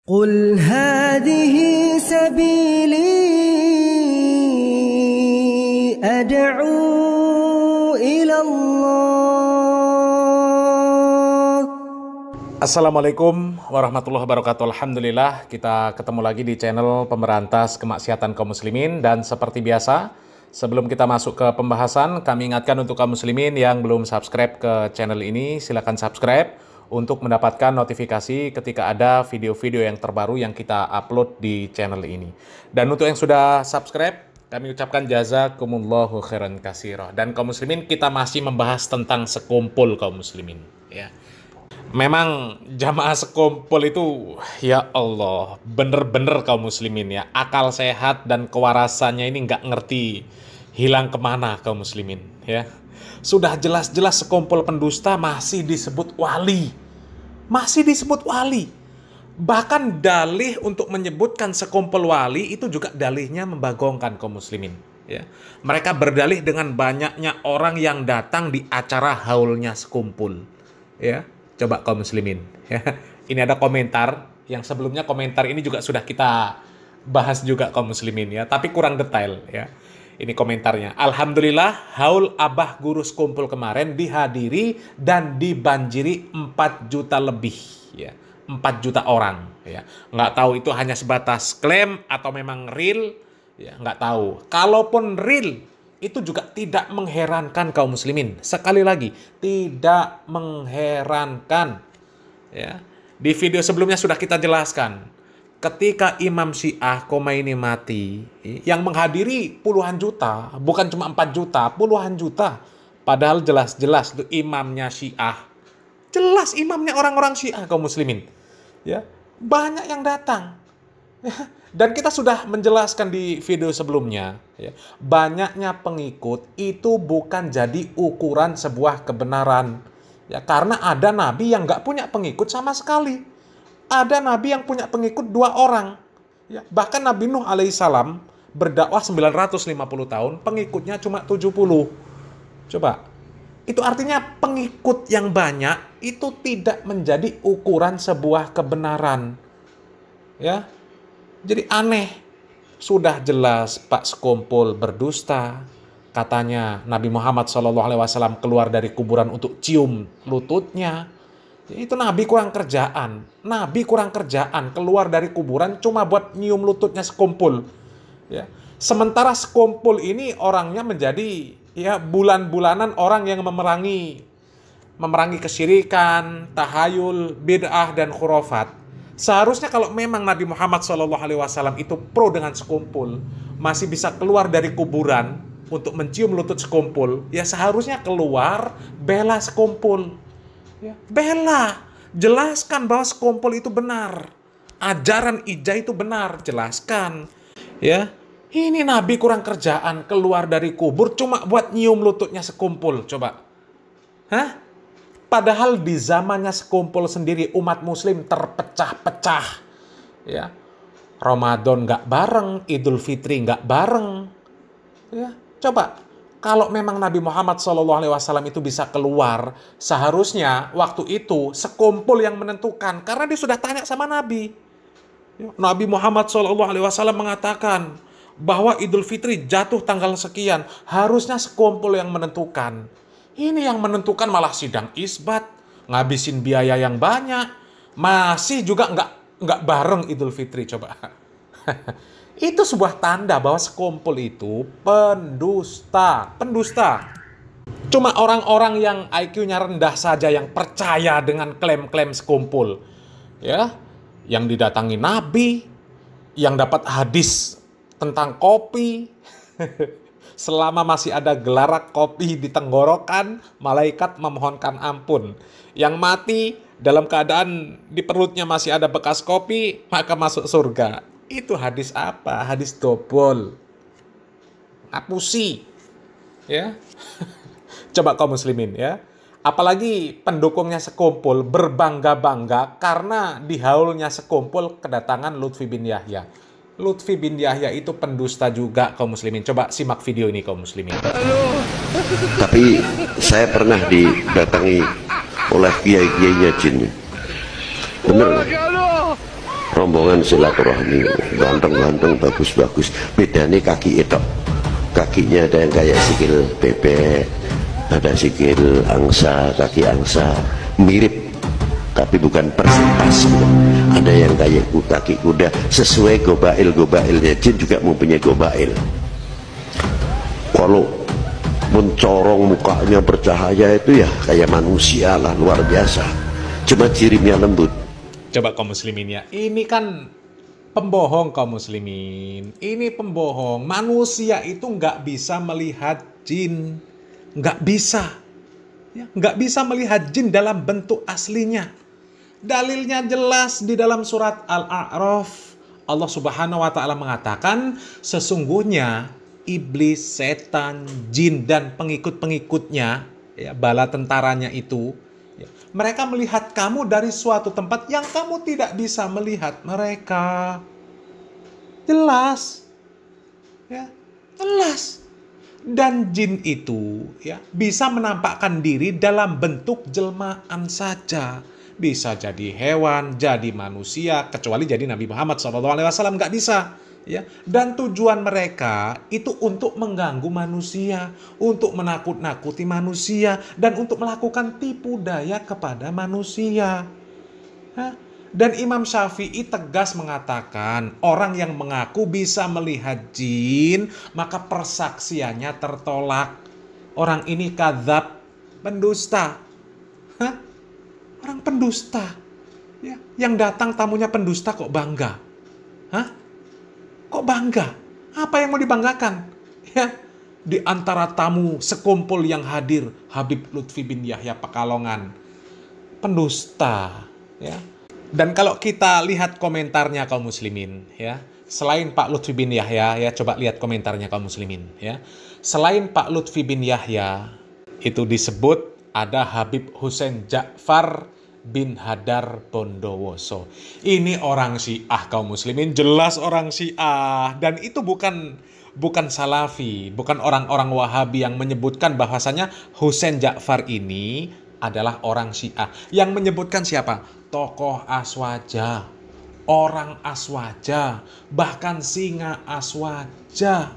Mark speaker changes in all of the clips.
Speaker 1: قل هذه سبيلي أدعو إلى الله.
Speaker 2: Assalamualaikum warahmatullahi wabarakatuh. Alhamdulillah kita ketemu lagi di channel Pemberantas Kemaksiatan Kaum Muslimin. Dan seperti biasa, sebelum kita masuk ke pembahasan, kami ingatkan untuk kaum muslimin yang belum subscribe ke channel ini, silakan subscribe untuk mendapatkan notifikasi ketika ada video-video yang terbaru yang kita upload di channel ini. Dan untuk yang sudah subscribe, kami ucapkan jazakumullahu khairan katsira. Dan kaum muslimin, kita masih membahas tentang sekumpul kaum muslimin, ya. Memang jamaah sekumpul itu, ya Allah, bener-bener kaum muslimin ya, akal sehat dan kewarasannya ini nggak ngerti hilang kemana kaum muslimin ya. Sudah jelas-jelas sekumpul pendusta masih disebut wali. Masih disebut wali. Bahkan dalih untuk menyebutkan sekumpul wali itu juga dalihnya membagongkan kaum muslimin ya. Mereka berdalih dengan banyaknya orang yang datang di acara haulnya sekumpul ya. Coba kaum muslimin ya. Ini ada komentar yang sebelumnya komentar ini juga sudah kita bahas juga kaum muslimin ya, tapi kurang detail ya. Ini komentarnya. Alhamdulillah haul Abah Guru Sekumpul kemarin dihadiri dan dibanjiri 4 juta lebih ya. 4 juta orang ya. Nggak tahu itu hanya sebatas klaim atau memang real ya, nggak tahu. Kalaupun real itu juga tidak mengherankan kaum muslimin. Sekali lagi, tidak mengherankan ya. Di video sebelumnya sudah kita jelaskan. Ketika Imam Syiah Khomeini mati, yang menghadiri puluhan juta, bukan cuma 4 juta, puluhan juta. Padahal jelas-jelas itu imamnya Syiah. Jelas imamnya orang-orang Syiah kaum muslimin. Ya, banyak yang datang. Dan kita sudah menjelaskan di video sebelumnya, ya, banyaknya pengikut itu bukan jadi ukuran sebuah kebenaran. Ya, karena ada nabi yang nggak punya pengikut sama sekali. Ada nabi yang punya pengikut 2 orang. Ya, bahkan Nabi Nuh alaihissalam berdakwah 950 tahun, pengikutnya cuma 70. Coba, itu artinya pengikut yang banyak itu tidak menjadi ukuran sebuah kebenaran. Ya, jadi aneh. Sudah jelas Pak Sekumpul berdusta. Katanya Nabi Muhammad SAW keluar dari kuburan untuk cium lututnya. Itu Nabi kurang kerjaan. Nabi kurang kerjaan keluar dari kuburan cuma buat nyium lututnya Sekumpul. Ya. Sementara Sekumpul ini orangnya menjadi ya bulan-bulanan orang yang memerangi kesyirikan, tahayul, bid'ah dan khurafat. Seharusnya kalau memang Nabi Muhammad SAW itu pro dengan Sekumpul, masih bisa keluar dari kuburan untuk mencium lutut Sekumpul, ya seharusnya keluar bela Sekumpul. Ya, bela, jelaskan bahwa Sekumpul itu benar, ajaran Ijah itu benar, jelaskan. Ya, ini Nabi kurang kerjaan keluar dari kubur cuma buat nyium lututnya Sekumpul, coba. Hah? Padahal di zamannya Sekumpul sendiri umat muslim terpecah-pecah. Ya. Ramadan nggak bareng, Idul Fitri nggak bareng. Ya, coba. Kalau memang Nabi Muhammad SAW itu bisa keluar, seharusnya waktu itu Sekumpul yang menentukan. Karena dia sudah tanya sama Nabi. Nabi Muhammad SAW mengatakan bahwa Idul Fitri jatuh tanggal sekian. Harusnya Sekumpul yang menentukan. Ini yang menentukan malah sidang isbat, ngabisin biaya yang banyak. Masih juga nggak bareng Idul Fitri, coba. Itu sebuah tanda bahwa Sekumpul itu pendusta. Cuma orang-orang yang IQ-nya rendah saja yang percaya dengan klaim-klaim Sekumpul. Ya, yang didatangi Nabi, yang dapat hadis tentang kopi. Selama masih ada gelarak kopi di tenggorokan, malaikat memohonkan ampun. Yang mati dalam keadaan di perutnya masih ada bekas kopi, maka masuk surga. Itu hadis apa? Hadis dobol. Ngapusi. Ya. Coba kaum muslimin ya. Apalagi pendukungnya Sekumpul berbangga-bangga karena di haulnya Sekumpul kedatangan Lutfi bin Yahya. Lutfi bin Yahya itu pendusta juga kaum muslimin. Coba simak video ini kaum muslimin.
Speaker 3: Tapi saya pernah didatangi oleh kiai-kiainya jin. Bener. rombongan silaturahmi, ganteng-ganteng, bagus-bagus. Bedanya kaki itu, kakinya ada yang kayak sikil bebek, ada sikil angsa, kaki angsa, mirip tapi bukan persis gitu. Ada yang kayak kaki kuda, sesuai gobailnya. Jin juga mempunyai gobail. Kalau mencorong mukanya bercahaya itu ya kayak manusia lah, luar biasa. Cuma cirinya lembut.
Speaker 2: Coba kaum muslimin ya, ini kan pembohong kaum muslimin. Ini pembohong. Manusia itu nggak bisa melihat jin. Nggak bisa. Ya, nggak bisa melihat jin dalam bentuk aslinya. Dalilnya jelas di dalam surat Al-A'raf. Allah Subhanahu wa Ta'ala mengatakan, sesungguhnya iblis, setan, jin, dan pengikut-pengikutnya, ya, bala tentaranya itu, ya, mereka melihat kamu dari suatu tempat yang kamu tidak bisa melihat mereka. Jelas. Ya, jelas. Dan jin itu, ya, bisa menampakkan diri dalam bentuk jelmaan saja. Bisa jadi hewan, jadi manusia, kecuali jadi Nabi Muhammad SAW nggak bisa. Ya. Dan tujuan mereka itu untuk mengganggu manusia, untuk menakut-nakuti manusia, dan untuk melakukan tipu daya kepada manusia. Dan Imam Syafi'i tegas mengatakan, orang yang mengaku bisa melihat jin, maka persaksiannya tertolak. Orang ini kadzab, pendusta. Orang pendusta, ya, yang datang tamunya pendusta kok bangga? Kok bangga? Apa yang mau dibanggakan? Ya, di antara tamu sekumpul yang hadir, Habib Lutfi bin Yahya Pekalongan, pendusta. Ya. Dan kalau kita lihat komentarnya kaum muslimin, ya, selain Pak Lutfi bin Yahya, ya, coba lihat komentarnya kaum muslimin, ya. Selain Pak Lutfi bin Yahya, itu disebut ada Habib Hussein Ja'far bin Hadar Bondowoso. Ini orang Syiah kaum muslimin, jelas orang Syiah. Dan itu bukan Salafi, bukan orang-orang Wahabi yang menyebutkan bahwasanya Hussein Ja'far ini adalah orang Syiah. Yang menyebutkan siapa? Tokoh Aswaja, orang Aswaja, bahkan singa Aswaja,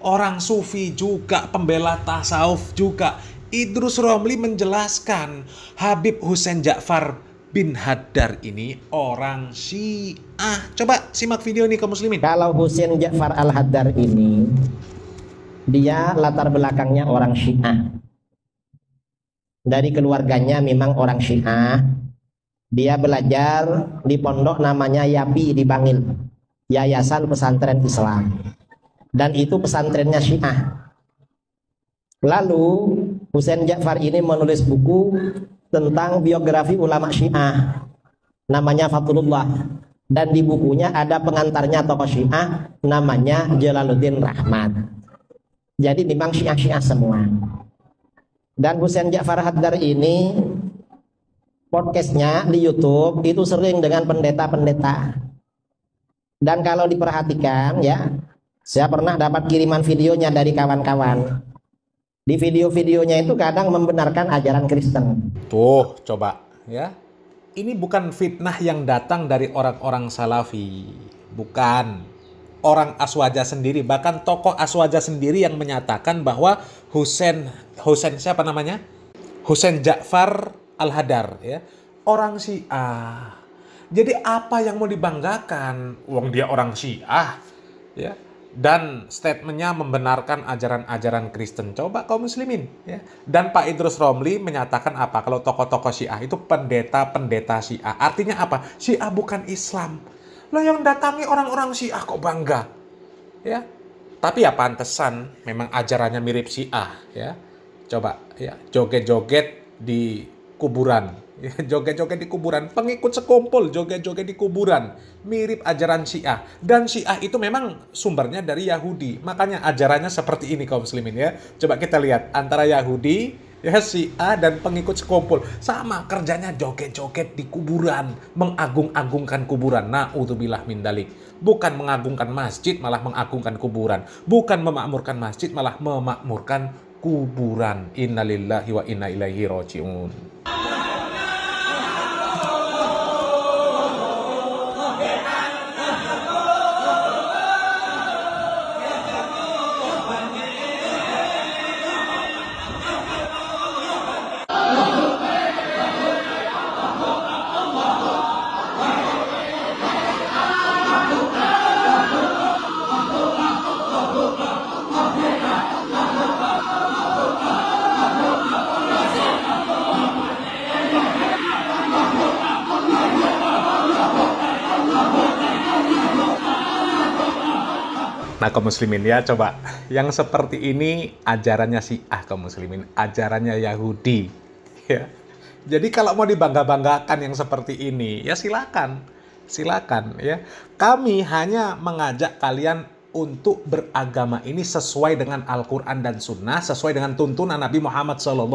Speaker 2: orang Sufi juga, pembela tasawuf juga. Idrus Romli menjelaskan Habib Hussein Ja'far bin Hadar ini orang Syiah. Coba simak video ini kaum muslimin.
Speaker 4: Kalau Hussein Ja'far Al-Haddar ini, dia latar belakangnya orang Syiah. Dari keluarganya memang orang Syiah. Dia belajar di pondok namanya YAPI di Bangil, Yayasan Pesantren Islam. Dan itu pesantrennya Syiah. Lalu Hussein Ja'far ini menulis buku tentang biografi ulama Syiah, namanya Fathulullah. Dan di bukunya ada pengantarnya tokoh Syiah, namanya Jalaluddin Rahmat. Jadi memang Syiah-Syiah semua. Dan Hussein Ja'far Haddar ini podcastnya di YouTube itu sering dengan pendeta-pendeta. Dan kalau diperhatikan, ya, saya pernah dapat kiriman videonya dari kawan-kawan. Di video-videonya itu kadang membenarkan ajaran Kristen.
Speaker 2: Tuh, coba, ya. Ini bukan fitnah yang datang dari orang-orang Salafi. Bukan. Orang Aswaja sendiri, bahkan tokoh Aswaja sendiri yang menyatakan bahwa Hussein siapa namanya? Hussein Ja'far Al-Haddar, ya. Orang Syiah. Jadi apa yang mau dibanggakan? Wong dia orang Syiah, ya. Dan statementnya membenarkan ajaran-ajaran Kristen. Coba kaum muslimin, ya. Dan Pak Idrus Romli menyatakan apa? Kalau tokoh-tokoh Syiah itu pendeta-pendeta Syiah. Artinya apa? Syiah bukan Islam. Loh, yang datangi orang-orang Syiah kok bangga, ya. Tapi ya pantesan memang ajarannya mirip Syiah, ya. Coba, ya, joget-joget di kuburan. Joget-joget di kuburan, pengikut sekumpul joget-joget di kuburan, mirip ajaran Syiah. Dan Syiah itu memang sumbernya dari Yahudi, makanya ajarannya seperti ini kaum muslimin, ya. Coba kita lihat antara Yahudi, ya, Syiah dan pengikut sekumpul sama kerjanya, joget-joget di kuburan, mengagung-agungkan kuburan. Na'udzubillah min dalik. Bukan mengagungkan masjid, malah mengagungkan kuburan. Bukan memakmurkan masjid, malah memakmurkan kuburan. Innalillahi wa inna ilaihi raji'un. Nah, kaum muslimin ya, coba yang seperti ini ajarannya Syiah, kaum muslimin, ajarannya Yahudi ya. Jadi kalau mau dibangga-banggakan yang seperti ini ya silakan. Silakan ya. Kami hanya mengajak kalian untuk beragama ini sesuai dengan Al-Qur'an dan Sunnah, sesuai dengan tuntunan Nabi Muhammad SAW,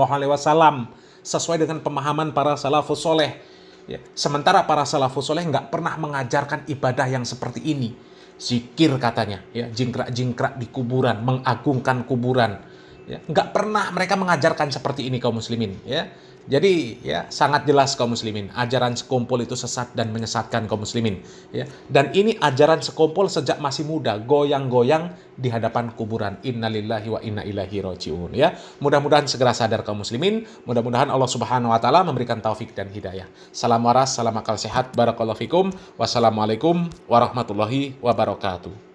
Speaker 2: sesuai dengan pemahaman para salafus soleh. Ya. Sementara para salafus soleh nggak pernah mengajarkan ibadah yang seperti ini. Zikir katanya, ya, jingkrak-jingkrak di kuburan, mengagungkan kuburan. Ya, nggak pernah mereka mengajarkan seperti ini kaum muslimin. Ya. Jadi ya sangat jelas kaum muslimin, ajaran sekumpul itu sesat dan menyesatkan kaum muslimin. Ya. Dan ini ajaran sekumpul sejak masih muda, goyang-goyang di hadapan kuburan. Innalillahi wa inna ilaihi raji'un. Ya. Mudah-mudahan segera sadar kaum muslimin. Mudah-mudahan Allah Subhanahu wa taala memberikan taufik dan hidayah. Salam waras, salam akal sehat, barakallahu fikum. Wassalamualaikum warahmatullahi wabarakatuh.